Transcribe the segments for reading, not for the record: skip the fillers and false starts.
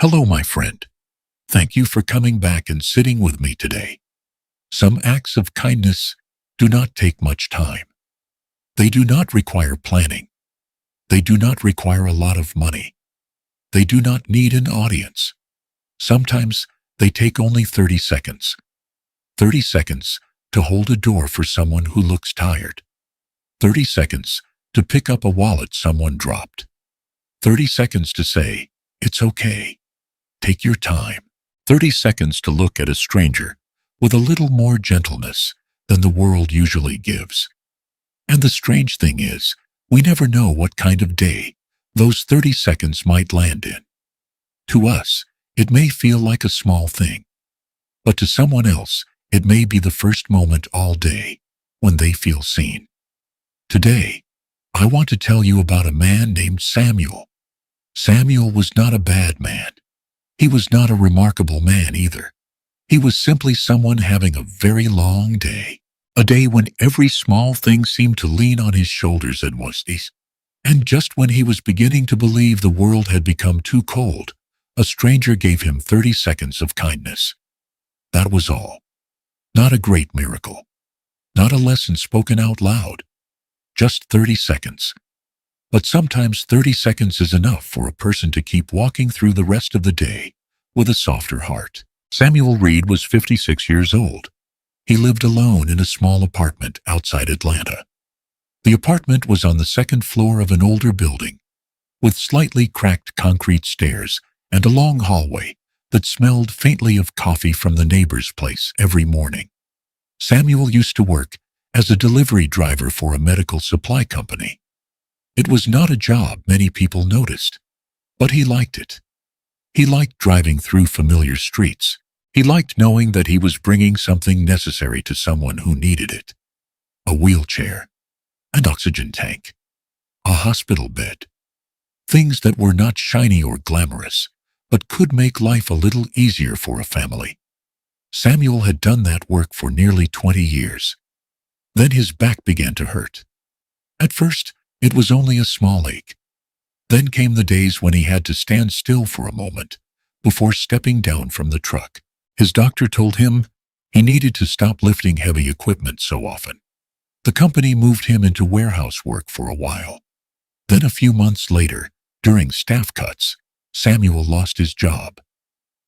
Hello, my friend. Thank you for coming back and sitting with me today. Some acts of kindness do not take much time. They do not require planning. They do not require a lot of money. They do not need an audience. Sometimes they take only 30 seconds. 30 seconds to hold a door for someone who looks tired. 30 seconds to pick up a wallet someone dropped. 30 seconds to say, "It's okay. Take your time." 30 seconds to look at a stranger with a little more gentleness than the world usually gives. And the strange thing is, we never know what kind of day those 30 seconds might land in. To us, it may feel like a small thing, but to someone else, it may be the first moment all day when they feel seen. Today, I want to tell you about a man named Samuel. Samuel was not a bad man. He was not a remarkable man either. He was simply someone having a very long day. A day when every small thing seemed to lean on his shoulders and was easy. And just when he was beginning to believe the world had become too cold, a stranger gave him 30 seconds of kindness. That was all. Not a great miracle. Not a lesson spoken out loud. Just 30 seconds. But sometimes 30 seconds is enough for a person to keep walking through the rest of the day with a softer heart. Samuel Reed was 56 years old. He lived alone in a small apartment outside Atlanta. The apartment was on the second floor of an older building, with slightly cracked concrete stairs and a long hallway that smelled faintly of coffee from the neighbor's place every morning. Samuel used to work as a delivery driver for a medical supply company. It was not a job many people noticed, but he liked it. He liked driving through familiar streets. He liked knowing that he was bringing something necessary to someone who needed it. A wheelchair, an oxygen tank, a hospital bed. Things that were not shiny or glamorous, but could make life a little easier for a family. Samuel had done that work for nearly 20 years. Then his back began to hurt. At first, it was only a small ache. Then came the days when he had to stand still for a moment before stepping down from the truck. His doctor told him he needed to stop lifting heavy equipment so often. The company moved him into warehouse work for a while. Then a few months later, during staff cuts, Samuel lost his job.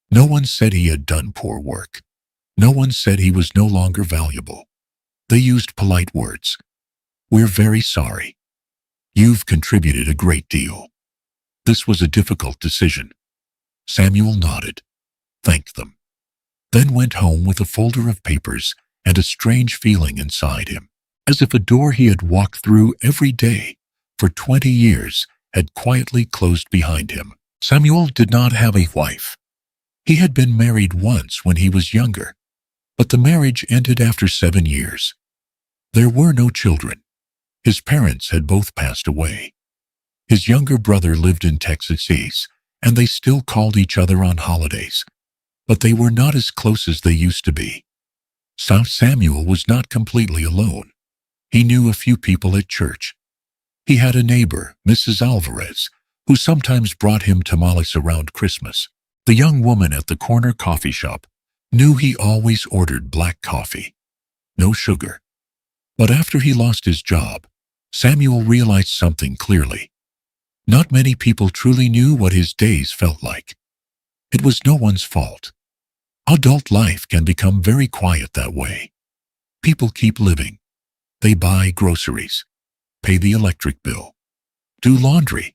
No one said he had done poor work. No one said he was no longer valuable. They used polite words. "We're very sorry. You've contributed a great deal." This was a difficult decision. Samuel nodded, thanked them, then went home with a folder of papers and a strange feeling inside him, as if a door he had walked through every day for 20 years had quietly closed behind him. Samuel did not have a wife. He had been married once when he was younger, but the marriage ended after 7 years. There were no children. His parents had both passed away. His younger brother lived in Texas East, and they still called each other on holidays, but they were not as close as they used to be. Samuel was not completely alone. He knew a few people at church. He had a neighbor, Mrs. Alvarez, who sometimes brought him tamales around Christmas. The young woman at the corner coffee shop knew he always ordered black coffee, no sugar. But after he lost his job, Samuel realized something clearly. Not many people truly knew what his days felt like. It was no one's fault. Adult life can become very quiet that way. People keep living. They buy groceries, pay the electric bill, do laundry,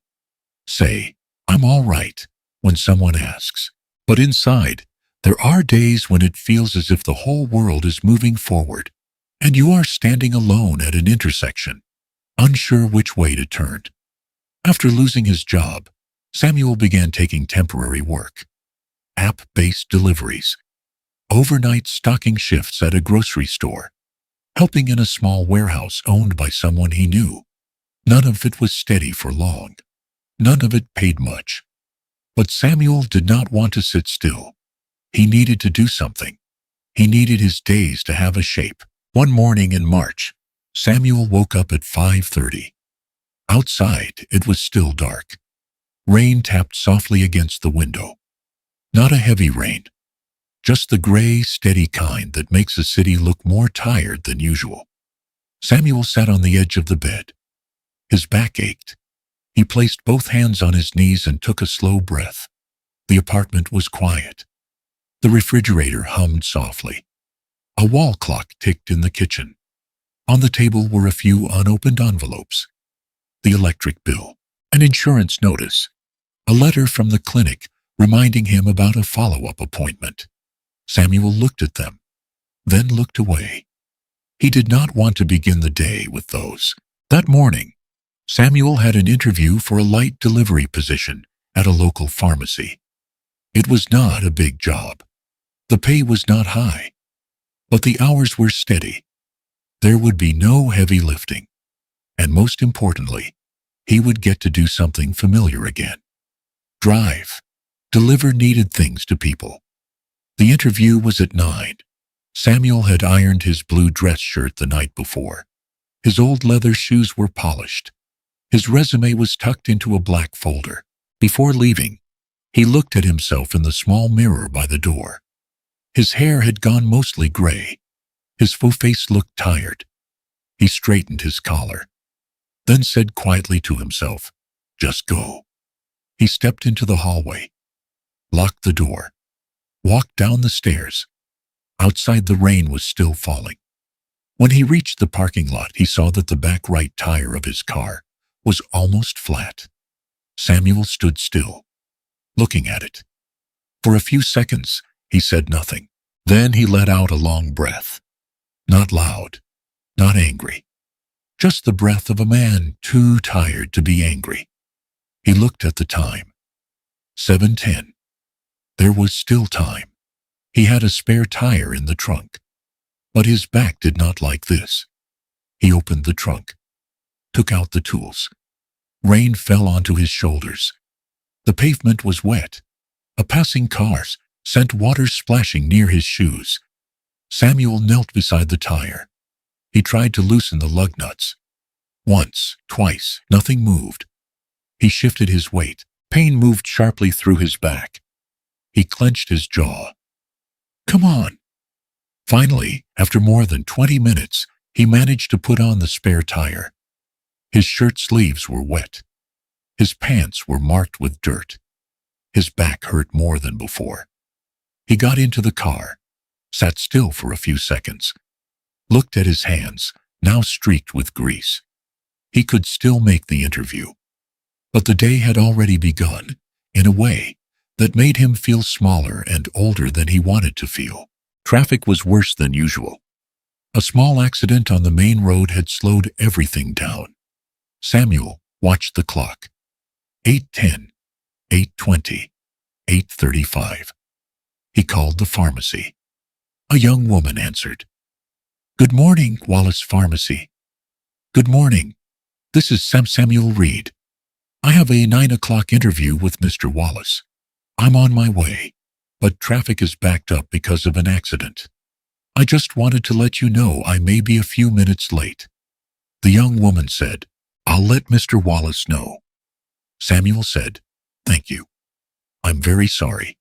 say, "I'm all right," when someone asks. But inside, there are days when it feels as if the whole world is moving forward, and you are standing alone at an intersection, unsure which way to turn. After losing his job, Samuel began taking temporary work, app-based deliveries, overnight stocking shifts at a grocery store, helping in a small warehouse owned by someone he knew. None of it was steady for long. None of it paid much. But Samuel did not want to sit still. He needed to do something. He needed his days to have a shape. One morning in March, Samuel woke up at 5:30. Outside, it was still dark. Rain tapped softly against the window. Not a heavy rain, just the gray, steady kind that makes a city look more tired than usual. Samuel sat on the edge of the bed. His back ached. He placed both hands on his knees and took a slow breath. The apartment was quiet. The refrigerator hummed softly. A wall clock ticked in the kitchen. On the table were a few unopened envelopes. The electric bill, an insurance notice, a letter from the clinic reminding him about a follow-up appointment. Samuel looked at them, then looked away. He did not want to begin the day with those. That morning, Samuel had an interview for a light delivery position at a local pharmacy. It was not a big job. The pay was not high, but the hours were steady. There would be no heavy lifting, and most importantly, he would get to do something familiar again. Drive, deliver needed things to people. The interview was at 9. Samuel had ironed his blue dress shirt the night before. His old leather shoes were polished. His resume was tucked into a black folder. Before leaving, he looked at himself in the small mirror by the door. His hair had gone mostly gray. His full face looked tired. He straightened his collar, then said quietly to himself, "Just go." He stepped into the hallway, locked the door, walked down the stairs. Outside, the rain was still falling. When he reached the parking lot, he saw that the back right tire of his car was almost flat. Samuel stood still, looking at it. For a few seconds, he said nothing. Then he let out a long breath. Not loud, not angry. Just the breath of a man too tired to be angry. He looked at the time. 7:10. There was still time. He had a spare tire in the trunk. But his back did not like this. He opened the trunk, took out the tools. Rain fell onto his shoulders. The pavement was wet. A passing car sent water splashing near his shoes. Samuel knelt beside the tire. He tried to loosen the lug nuts. Once, twice, nothing moved. He shifted his weight. Pain moved sharply through his back. He clenched his jaw. "Come on." Finally, after more than 20 minutes, he managed to put on the spare tire. His shirt sleeves were wet. His pants were marked with dirt. His back hurt more than before. He got into the car, sat still for a few seconds, looked at his hands, now streaked with grease. He could still make the interview. But the day had already begun, in a way that made him feel smaller and older than he wanted to feel. Traffic was worse than usual. A small accident on the main road had slowed everything down. Samuel watched the clock. 8:10, 8:20, 8:35. He called the pharmacy. A young woman answered. "Good morning, Wallace Pharmacy." "Good morning. This is Samuel Reed. I have a 9 o'clock interview with Mr. Wallace. I'm on my way, but traffic is backed up because of an accident. I just wanted to let you know I may be a few minutes late." The young woman said, "I'll let Mr. Wallace know." Samuel said, "Thank you. I'm very sorry."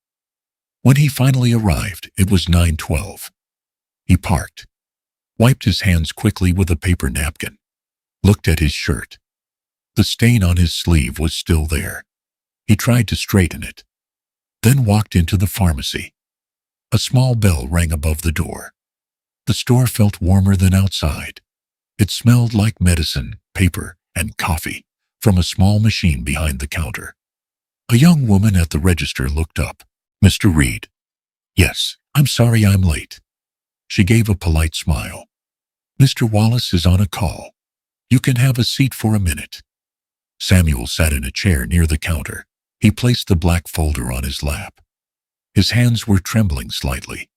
When he finally arrived, it was 9:12. He parked, wiped his hands quickly with a paper napkin, looked at his shirt. The stain on his sleeve was still there. He tried to straighten it, then walked into the pharmacy. A small bell rang above the door. The store felt warmer than outside. It smelled like medicine, paper, and coffee from a small machine behind the counter. A young woman at the register looked up. "Mr. Reed." "Yes, I'm sorry I'm late." She gave a polite smile. "Mr. Wallace is on a call. You can have a seat for a minute." Samuel sat in a chair near the counter. He placed the black folder on his lap. His hands were trembling slightly,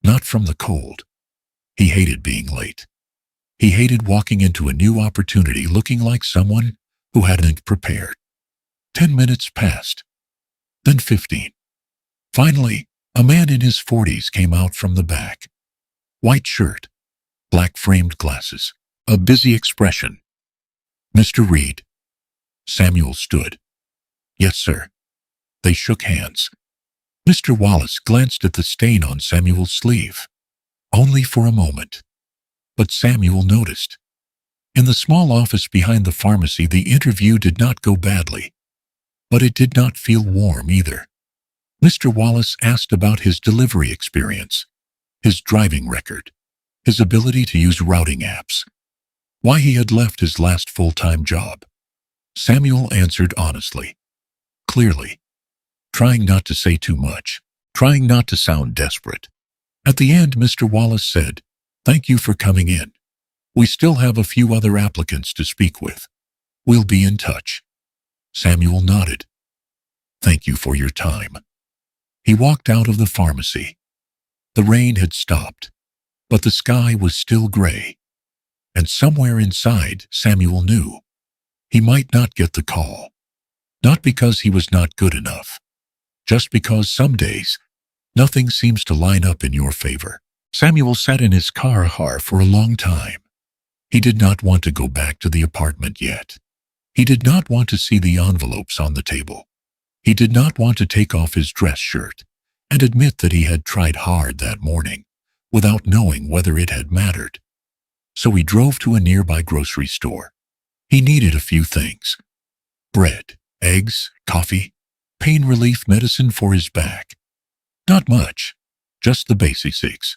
not from the cold. He hated being late. He hated walking into a new opportunity looking like someone who hadn't prepared. 10 minutes passed, then 15. Finally, a man in his 40s came out from the back. White shirt, black framed glasses, a busy expression. "Mr. Reed." Samuel stood. "Yes, sir." They shook hands. Mr. Wallace glanced at the stain on Samuel's sleeve. Only for a moment. But Samuel noticed. In the small office behind the pharmacy, the interview did not go badly. But it did not feel warm either. Mr. Wallace asked about his delivery experience, his driving record, his ability to use routing apps, why he had left his last full-time job. Samuel answered honestly, clearly, trying not to say too much, trying not to sound desperate. At the end, Mr. Wallace said, "Thank you for coming in. We still have a few other applicants to speak with. We'll be in touch." Samuel nodded. "Thank you for your time." He walked out of the pharmacy. The rain had stopped, but the sky was still gray. And somewhere inside, Samuel knew he might not get the call. Not because he was not good enough, just because some days, nothing seems to line up in your favor. Samuel sat in his car for a long time. He did not want to go back to the apartment yet. He did not want to see the envelopes on the table. He did not want to take off his dress shirt and admit that he had tried hard that morning without knowing whether it had mattered. So he drove to a nearby grocery store. He needed a few things: bread, eggs, coffee, pain relief medicine for his back. Not much, just the basics.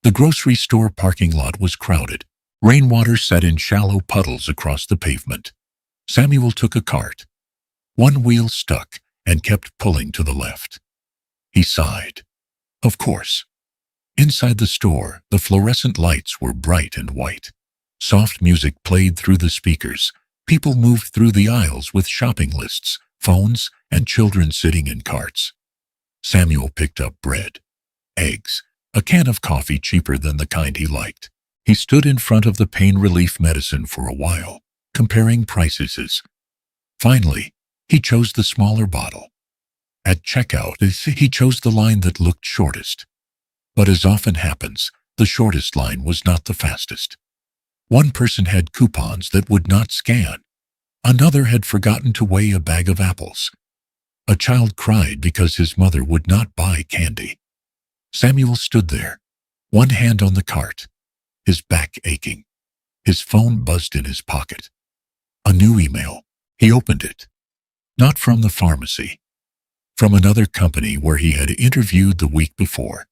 The grocery store parking lot was crowded. Rainwater sat in shallow puddles across the pavement. Samuel took a cart. One wheel stuck and kept pulling to the left. He sighed. Of course. Inside the store, the fluorescent lights were bright and white. Soft music played through the speakers. People moved through the aisles with shopping lists, phones, and children sitting in carts. Samuel picked up bread, eggs, a can of coffee cheaper than the kind he liked. He stood in front of the pain relief medicine for a while, comparing prices. Finally, he chose the smaller bottle. At checkout, he chose the line that looked shortest. But as often happens, the shortest line was not the fastest. One person had coupons that would not scan. Another had forgotten to weigh a bag of apples. A child cried because his mother would not buy candy. Samuel stood there, one hand on the cart, his back aching. His phone buzzed in his pocket. A new email. He opened it. Not from the pharmacy. From another company where he had interviewed the week before.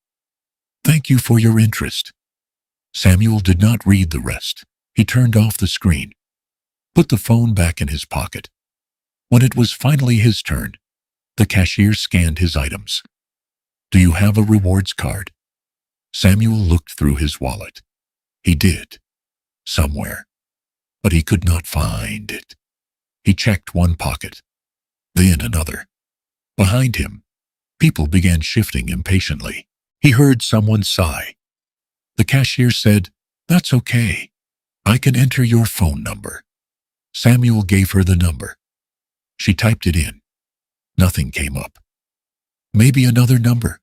"Thank you for your interest." Samuel did not read the rest. He turned off the screen, put the phone back in his pocket. When it was finally his turn, the cashier scanned his items. "Do you have a rewards card?" Samuel looked through his wallet. He did. Somewhere. But he could not find it. He checked one pocket, then another. Behind him, people began shifting impatiently. He heard someone sigh. The cashier said, "That's okay. I can enter your phone number." Samuel gave her the number. She typed it in. Nothing came up. "Maybe another number?"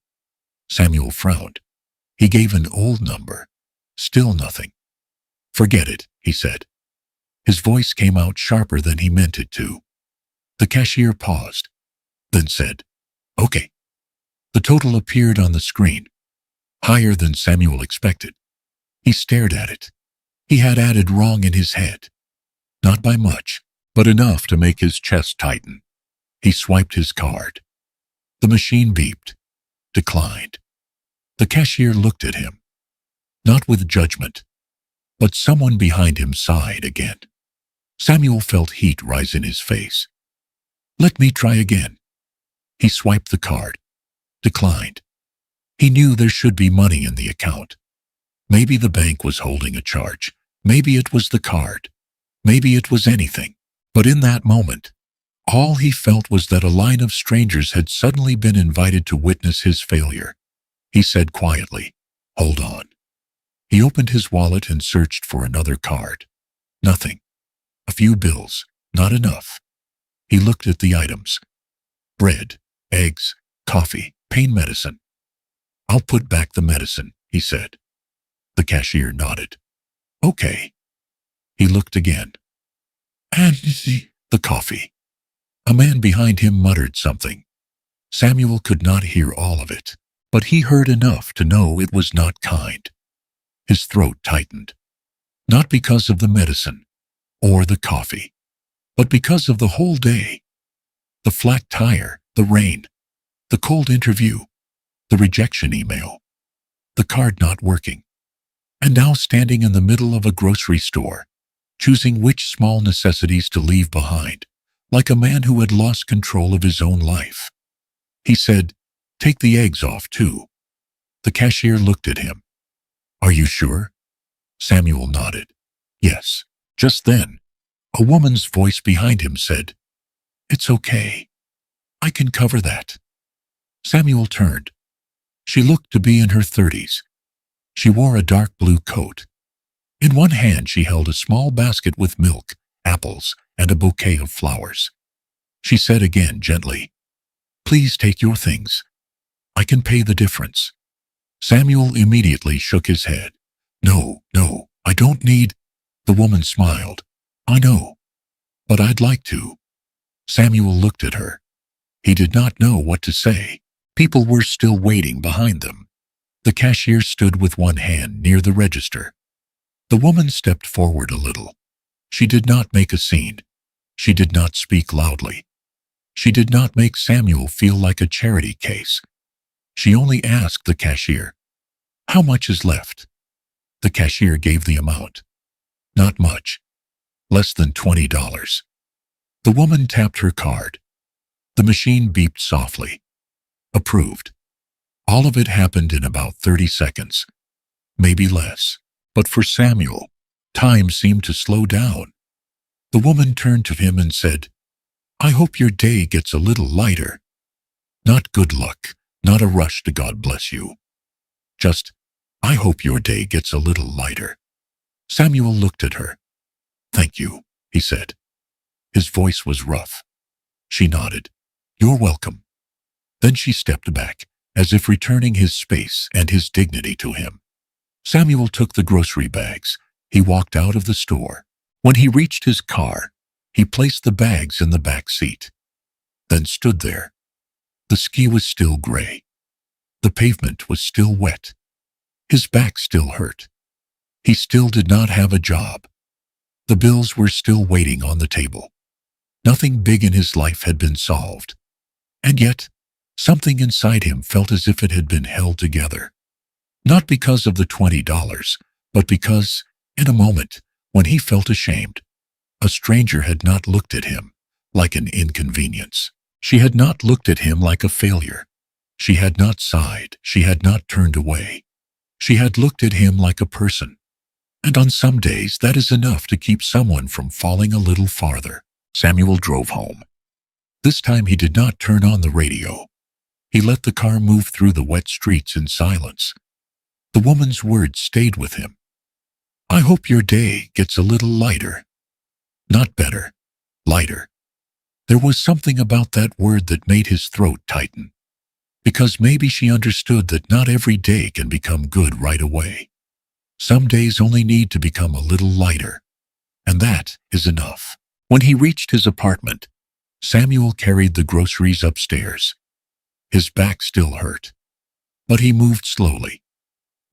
Samuel frowned. He gave an old number. Still nothing. "Forget it," he said. His voice came out sharper than he meant it to. The cashier paused, then said, "Okay." The total appeared on the screen, higher than Samuel expected. He stared at it. He had added wrong in his head. Not by much, but enough to make his chest tighten. He swiped his card. The machine beeped, declined. The cashier looked at him, not with judgment, but someone behind him sighed again. Samuel felt heat rise in his face. "Let me try again." He swiped the card, declined. He knew there should be money in the account. Maybe the bank was holding a charge. Maybe it was the card. Maybe it was anything. But in that moment, all he felt was that a line of strangers had suddenly been invited to witness his failure. He said quietly, "Hold on." He opened his wallet and searched for another card. Nothing. A few bills. Not enough. He looked at the items. Bread, eggs, coffee, pain medicine. "I'll put back the medicine," he said. The cashier nodded. "Okay." He looked again. "And the coffee." A man behind him muttered something. Samuel could not hear all of it, but he heard enough to know it was not kind. His throat tightened, not because of the medicine or the coffee, but because of the whole day. The flat tire, the rain, the cold interview, the rejection email, the card not working, and now standing in the middle of a grocery store, choosing which small necessities to leave behind, like a man who had lost control of his own life. He said, "Take the eggs off, too." The cashier looked at him. "Are you sure?" Samuel nodded. "Yes." Just then, a woman's voice behind him said, "It's okay. I can cover that." Samuel turned. She looked to be in her 30s. She wore a dark blue coat. In one hand she held a small basket with milk, apples, and a bouquet of flowers. She said again gently, "Please take your things. I can pay the difference." Samuel immediately shook his head. No, I don't need." The woman smiled. "I know, but I'd like to." Samuel looked at her. He did not know what to say. People were still waiting behind them. The cashier stood with one hand near the register. The woman stepped forward a little. She did not make a scene. She did not speak loudly. She did not make Samuel feel like a charity case. She only asked the cashier, "How much is left?" The cashier gave the amount. Not much. Less than $20. The woman tapped her card. The machine beeped softly. Approved. All of it happened in about 30 seconds. Maybe less. But for Samuel, time seemed to slow down. The woman turned to him and said, "I hope your day gets a little lighter. Not good luck, not a rush to God bless you. Just, I hope your day gets a little lighter." Samuel looked at her. "Thank you," he said. His voice was rough. She nodded. "You're welcome." Then she stepped back, as if returning his space and his dignity to him. Samuel took the grocery bags. He walked out of the store. When he reached his car, he placed the bags in the back seat, then stood there. The ski was still gray. The pavement was still wet. His back still hurt. He still did not have a job. The bills were still waiting on the table. Nothing big in his life had been solved. And yet, something inside him felt as if it had been held together. Not because of the $20, but because, in a moment, when he felt ashamed, a stranger had not looked at him like an inconvenience. She had not looked at him like a failure. She had not sighed. She had not turned away. She had looked at him like a person. And on some days, that is enough to keep someone from falling a little farther. Samuel drove home. This time he did not turn on the radio. He let the car move through the wet streets in silence. The woman's words stayed with him. "I hope your day gets a little lighter." Not better, lighter. There was something about that word that made his throat tighten. Because maybe she understood that not every day can become good right away. Some days only need to become a little lighter. And that is enough. When he reached his apartment, Samuel carried the groceries upstairs. His back still hurt. But he moved slowly,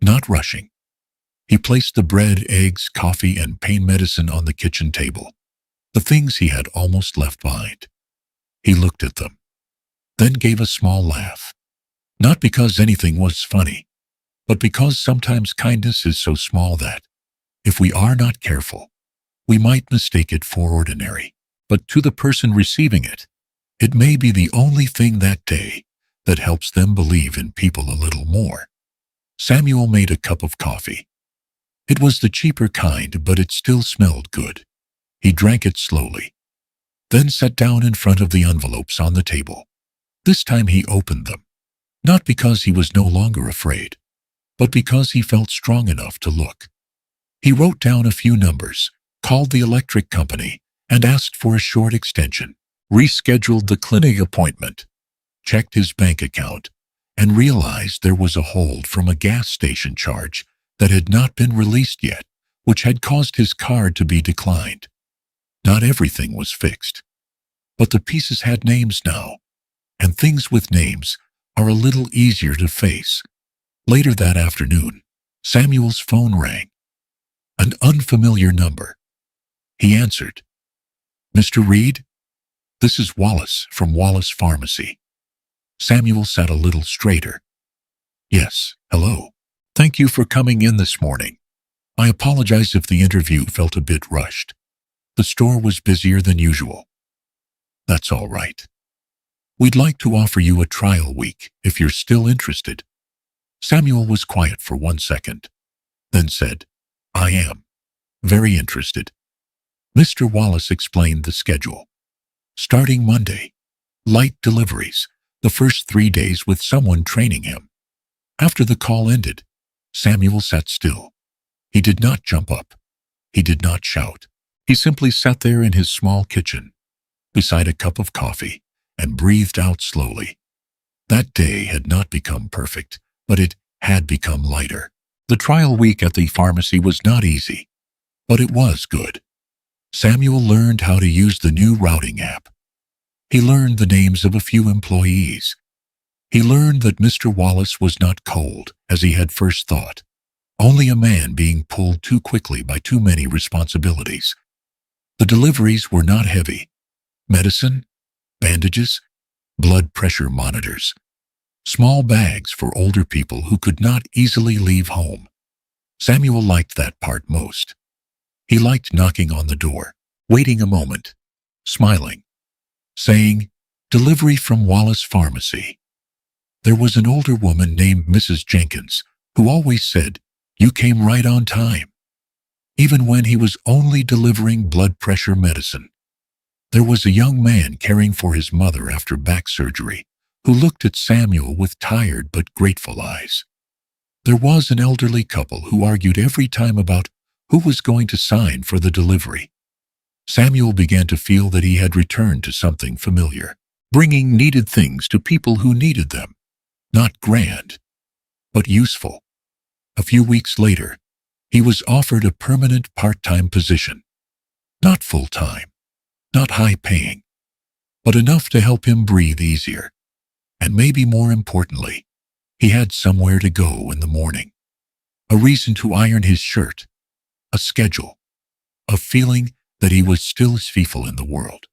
not rushing. He placed the bread, eggs, coffee, and pain medicine on the kitchen table, the things he had almost left behind. He looked at them, then gave a small laugh. Not because anything was funny, but because sometimes kindness is so small that, if we are not careful, we might mistake it for ordinary. But to the person receiving it, it may be the only thing that day that helps them believe in people a little more. Samuel made a cup of coffee. It was the cheaper kind, but it still smelled good. He drank it slowly, then sat down in front of the envelopes on the table. This time he opened them, not because he was no longer afraid, but because he felt strong enough to look. He wrote down a few numbers, called the electric company, and asked for a short extension, rescheduled the clinic appointment, checked his bank account, and realized there was a hold from a gas station charge that had not been released yet, which had caused his card to be declined. Not everything was fixed, but the pieces had names now. and things with names are a little easier to face. Later that afternoon, Samuel's phone rang. An unfamiliar number. He answered. "Mr. Reed? This is Wallace from Wallace Pharmacy." Samuel sat a little straighter. "Yes, hello. Thank you for coming in this morning. I apologize if the interview felt a bit rushed. The store was busier than usual." "That's all right. We'd like to offer you a trial week if you're still interested." Samuel was quiet for 1 second, then said, "I am. Very interested." Mr. Wallace explained the schedule. Starting Monday, light deliveries, the first 3 days with someone training him. After the call ended, Samuel sat still. He did not jump up. He did not shout. He simply sat there in his small kitchen, beside a cup of coffee, and breathed out slowly. That day had not become perfect, but it had become lighter. The trial week at the pharmacy was not easy, but it was good. Samuel learned how to use the new routing app. He learned the names of a few employees. He learned that Mr. Wallace was not cold, as he had first thought, only a man being pulled too quickly by too many responsibilities. The deliveries were not heavy. Medicine, bandages, blood pressure monitors, small bags for older people who could not easily leave home. Samuel liked that part most. He liked knocking on the door, waiting a moment, smiling, saying, "Delivery from Wallace Pharmacy." There was an older woman named Mrs. Jenkins who always said, "You came right on time," even when he was only delivering blood pressure medicine. There was a young man caring for his mother after back surgery who looked at Samuel with tired but grateful eyes. There was an elderly couple who argued every time about who was going to sign for the delivery. Samuel began to feel that he had returned to something familiar, bringing needed things to people who needed them. Not grand, but useful. A few weeks later, he was offered a permanent part-time position. Not full-time, not high-paying, but enough to help him breathe easier. And maybe more importantly, he had somewhere to go in the morning. A reason to iron his shirt, a schedule, a feeling that he was still his people in the world.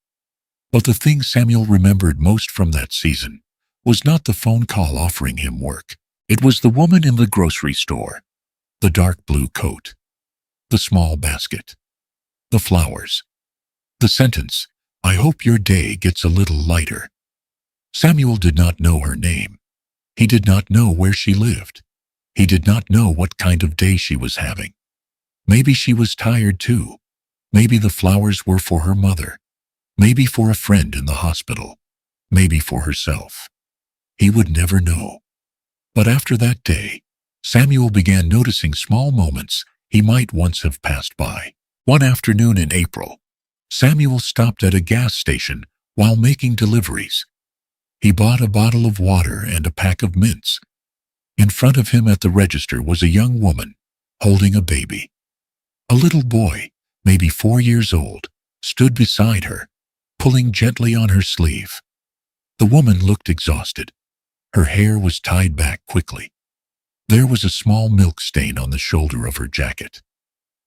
But the thing Samuel remembered most from that season was not the phone call offering him work. It was the woman in the grocery store, the dark blue coat, the small basket, the flowers, the sentence, "I hope your day gets a little lighter." Samuel did not know her name. He did not know where she lived. He did not know what kind of day she was having. Maybe she was tired too. Maybe the flowers were for her mother. Maybe for a friend in the hospital. Maybe for herself. He would never know. But after that day, Samuel began noticing small moments he might once have passed by. One afternoon in April, Samuel stopped at a gas station while making deliveries. He bought a bottle of water and a pack of mints. In front of him at the register was a young woman holding a baby. A little boy, maybe 4 years old, stood beside her, pulling gently on her sleeve. The woman looked exhausted. Her hair was tied back quickly. There was a small milk stain on the shoulder of her jacket.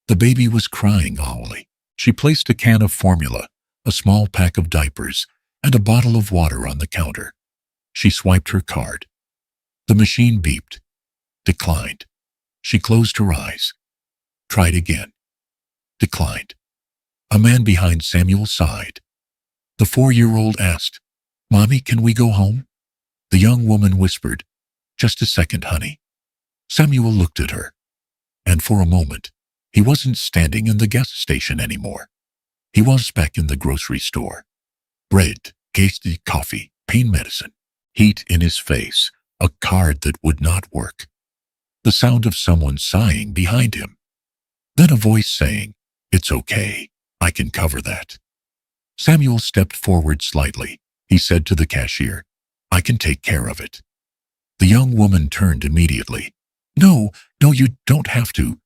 The baby was crying hourly. She placed a can of formula, a small pack of diapers, and a bottle of water on the counter. She swiped her card. The machine beeped. Declined. She closed her eyes. Tried again. Declined. A man behind Samuel sighed. The 4-year-old asked, "Mommy, can we go home?" The young woman whispered, "Just a second, honey." Samuel looked at her, and for a moment, he wasn't standing in the gas station anymore. He was back in the grocery store. Bread, tasty coffee, pain medicine, heat in his face, a card that would not work. The sound of someone sighing behind him. Then a voice saying, "It's okay, I can cover that." Samuel stepped forward slightly. He said to the cashier, "I can take care of it." The young woman turned immediately. No, you don't have to."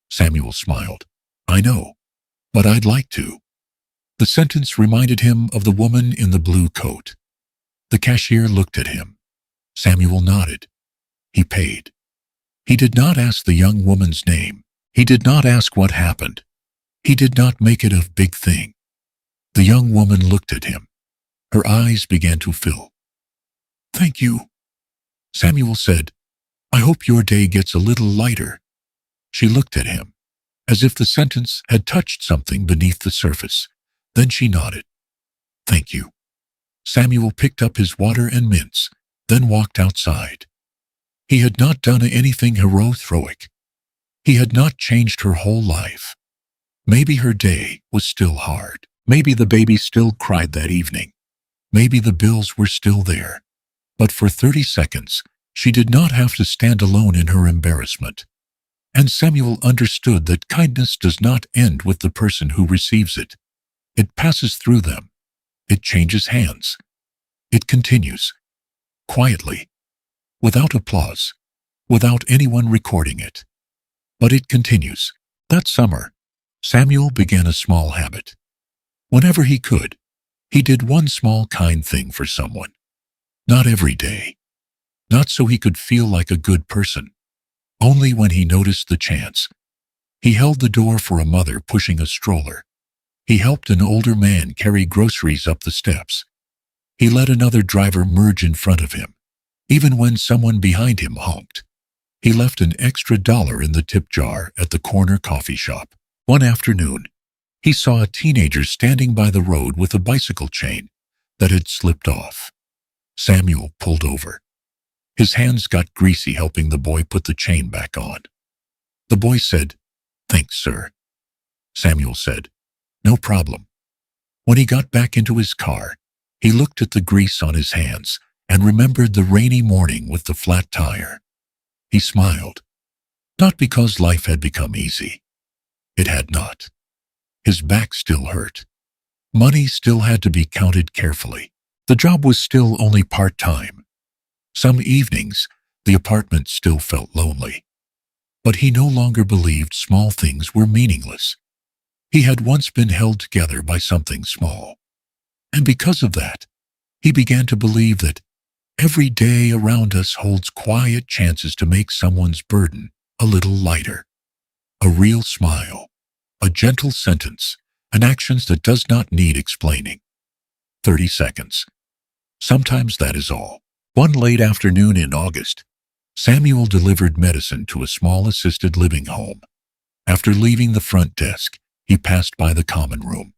Samuel smiled. "I know, but I'd like to." The sentence reminded him of the woman in the blue coat. The cashier looked at him. Samuel nodded. He paid. He did not ask the young woman's name. He did not ask what happened. He did not make it a big thing. The young woman looked at him. Her eyes began to fill. "Thank you," Samuel said. "I hope your day gets a little lighter." She looked at him, as if the sentence had touched something beneath the surface. Then she nodded. "Thank you." Samuel picked up his water and mints, then walked outside. He had not done anything heroic. He had not changed her whole life. Maybe her day was still hard. Maybe the baby still cried that evening. Maybe the bills were still there. But for 30 seconds, she did not have to stand alone in her embarrassment. And Samuel understood that kindness does not end with the person who receives it. It passes through them. It changes hands. It continues. Quietly. Without applause. Without anyone recording it. But it continues. That summer, Samuel began a small habit. Whenever he could, he did one small kind thing for someone. Not every day. Not so he could feel like a good person. Only when he noticed the chance. He held the door for a mother pushing a stroller. He helped an older man carry groceries up the steps. He let another driver merge in front of him, even when someone behind him honked. He left an extra $1 in the tip jar at the corner coffee shop. One afternoon, he saw a teenager standing by the road with a bicycle chain that had slipped off. Samuel pulled over. His hands got greasy helping the boy put the chain back on. The boy said, "Thanks, sir." Samuel said, "No problem." When he got back into his car, he looked at the grease on his hands and remembered the rainy morning with the flat tire. He smiled. Not because life had become easy. It had not. His back still hurt. Money still had to be counted carefully. The job was still only part-time. Some evenings, the apartment still felt lonely. But he no longer believed small things were meaningless. He had once been held together by something small. And because of that, he began to believe that every day around us holds quiet chances to make someone's burden a little lighter. A real smile, a gentle sentence, an action that does not need explaining. 30 seconds. Sometimes that is all. One late afternoon in August, Samuel delivered medicine to a small assisted living home. After leaving the front desk, he passed by the common room.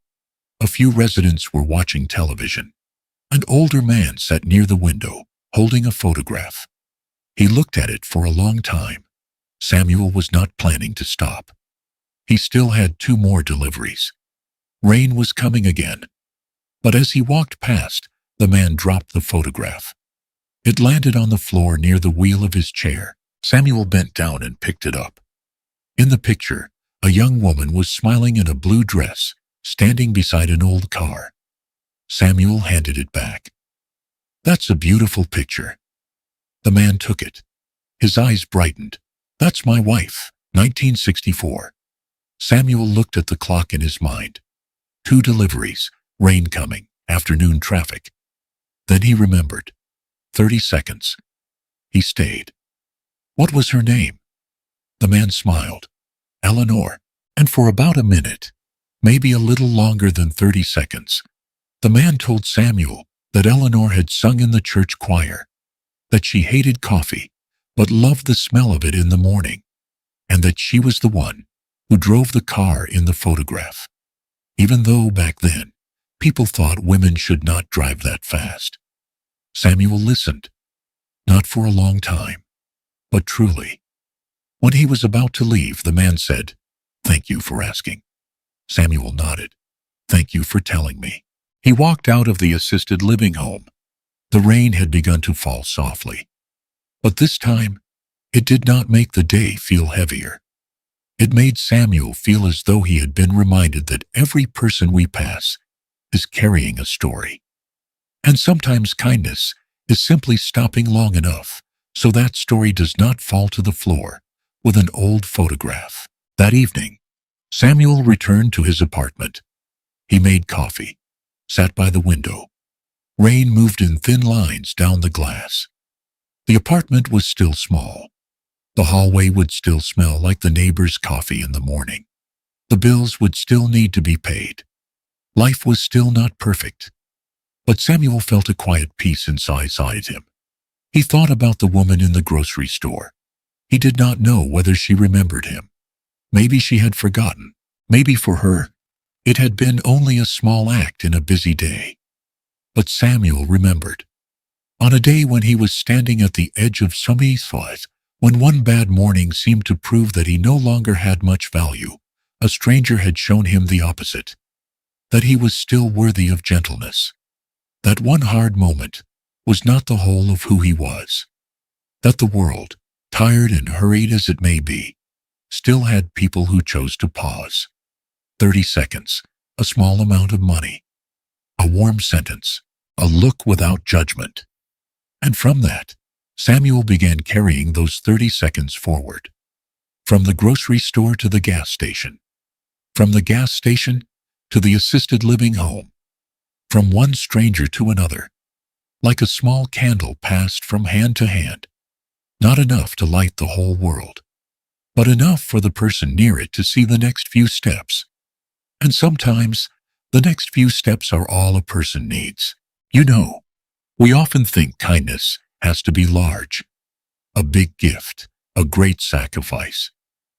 A few residents were watching television. An older man sat near the window, holding a photograph. He looked at it for a long time. Samuel was not planning to stop. He still had 2 more deliveries. Rain was coming again. But as he walked past, the man dropped the photograph. It landed on the floor near the wheel of his chair. Samuel bent down and picked it up. In the picture, a young woman was smiling in a blue dress, standing beside an old car. Samuel handed it back. "That's a beautiful picture." The man took it. His eyes brightened. "That's my wife, 1964. Samuel looked at the clock in his mind. 2 deliveries, rain coming, afternoon traffic. Then he remembered. 30 seconds. He stayed. What was her name? The man smiled. Eleanor. And for about a minute, maybe a little longer than 30 seconds, the man told Samuel that Eleanor had sung in the church choir, that she hated coffee, but loved the smell of it in the morning, and that she was the one who drove the car in the photograph. Even though back then, people thought women should not drive that fast. Samuel listened, not for a long time, but truly. When he was about to leave, the man said, "Thank you for asking." Samuel nodded. "Thank you for telling me." He walked out of the assisted living home. The rain had begun to fall softly. But this time, it did not make the day feel heavier. It made Samuel feel as though he had been reminded that every person we pass is carrying a story. And sometimes kindness is simply stopping long enough so that story does not fall to the floor with an old photograph. That evening, Samuel returned to his apartment. He made coffee, sat by the window, Rain moved in thin lines down the glass. The apartment was still small. The hallway would still smell like the neighbor's coffee in the morning. The bills would still need to be paid. Life was still not perfect. But Samuel felt a quiet peace inside him. He thought about the woman in the grocery store. He did not know whether she remembered him. Maybe she had forgotten. Maybe for her, it had been only a small act in a busy day. But Samuel remembered. On a day when he was standing at the edge of some thought, when one bad morning seemed to prove that he no longer had much value, a stranger had shown him the opposite, that he was still worthy of gentleness. That one hard moment was not the whole of who he was. That the world, tired and hurried as it may be, still had people who chose to pause. 30 seconds, a small amount of money, a warm sentence, a look without judgment. And from that, Samuel began carrying those 30 seconds forward. From the grocery store to the gas station. From the gas station to the assisted living home. From one stranger to another. Like a small candle passed from hand to hand. Not enough to light the whole world, but enough for the person near it to see the next few steps. And sometimes, the next few steps are all a person needs. You know, we often think kindness has to be large. A big gift, a great sacrifice,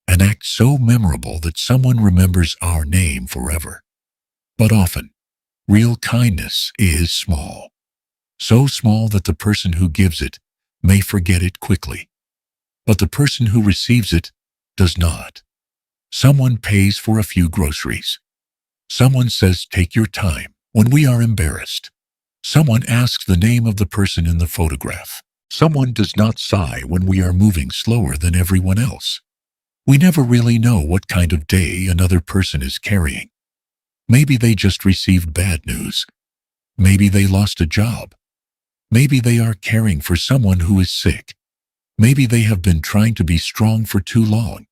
an act so memorable that someone remembers our name forever. But often, real kindness is small. So small that the person who gives it may forget it quickly. But the person who receives it does not. Someone pays for a few groceries. Someone says, "Take your time," when we are embarrassed. Someone asks the name of the person in the photograph. Someone does not sigh when we are moving slower than everyone else. We never really know what kind of day another person is carrying. Maybe they just received bad news. Maybe they lost a job. Maybe they are caring for someone who is sick. Maybe they have been trying to be strong for too long.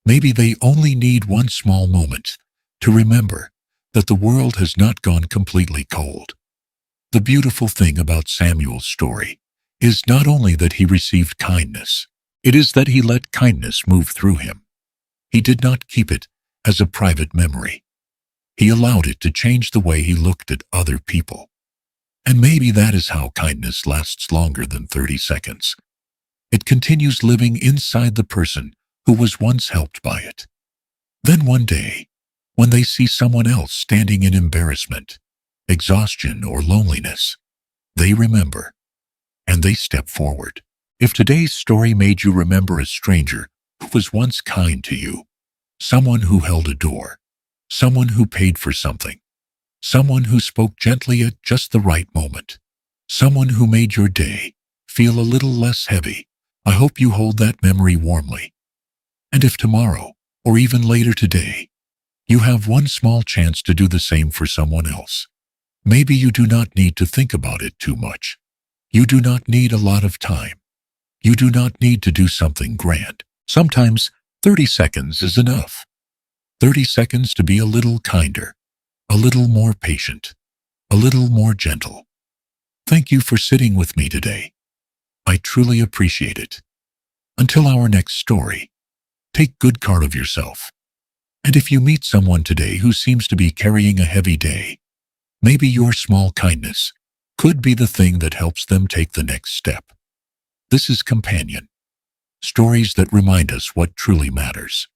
Maybe they only need one small moment to remember that the world has not gone completely cold. The beautiful thing about Samuel's story is not only that he received kindness, it is that he let kindness move through him. He did not keep it as a private memory. He allowed it to change the way he looked at other people. And maybe that is how kindness lasts longer than 30 seconds. It continues living inside the person who was once helped by it. Then one day, when they see someone else standing in embarrassment, exhaustion, or loneliness, they remember, and they step forward. If today's story made you remember a stranger who was once kind to you, someone who held a door, someone who paid for something, someone who spoke gently at just the right moment, someone who made your day feel a little less heavy, I hope you hold that memory warmly. And if tomorrow, or even later today, you have one small chance to do the same for someone else, maybe you do not need to think about it too much. You do not need a lot of time. You do not need to do something grand. Sometimes 30 seconds is enough. 30 seconds to be a little kinder, a little more patient, a little more gentle. Thank you for sitting with me today. I truly appreciate it. Until our next story, take good care of yourself. And if you meet someone today who seems to be carrying a heavy day, maybe your small kindness could be the thing that helps them take the next step. This is Companion. Stories that remind us what truly matters.